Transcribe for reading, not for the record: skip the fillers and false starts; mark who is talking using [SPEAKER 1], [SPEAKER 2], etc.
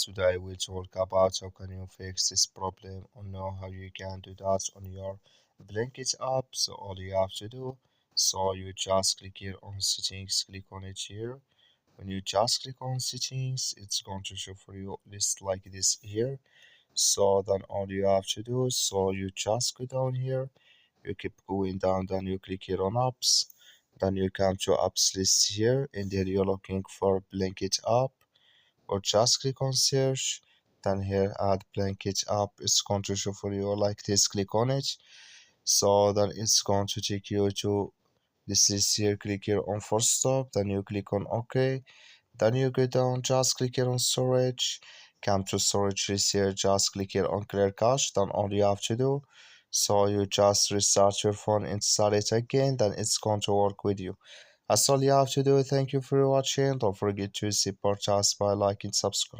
[SPEAKER 1] Today we'll talk about how can you fix this problem or know how you can do that on your Blinkit app. So all you have to do, so you just click here on settings, click on it here. When you just click on settings, it's going to show for you list like this here. So then all you have to do, so you just go down here, you keep going down, then you click here on apps, then you come to apps list here, and then you're looking for Blinkit app or just click on search, then here add Blinkit app. It's going to show for you like this, click on it, so then it's going to take you to this list here. Click here on first stop, then you click on OK, then you go down, just click here on storage, come to storage list here, just click here on clear cache. Then all you have to do, so you just restart your phone, install it again, then it's going to work with you. That's all you have to do. Thank you for watching. Don't forget to support us by liking, subscribe.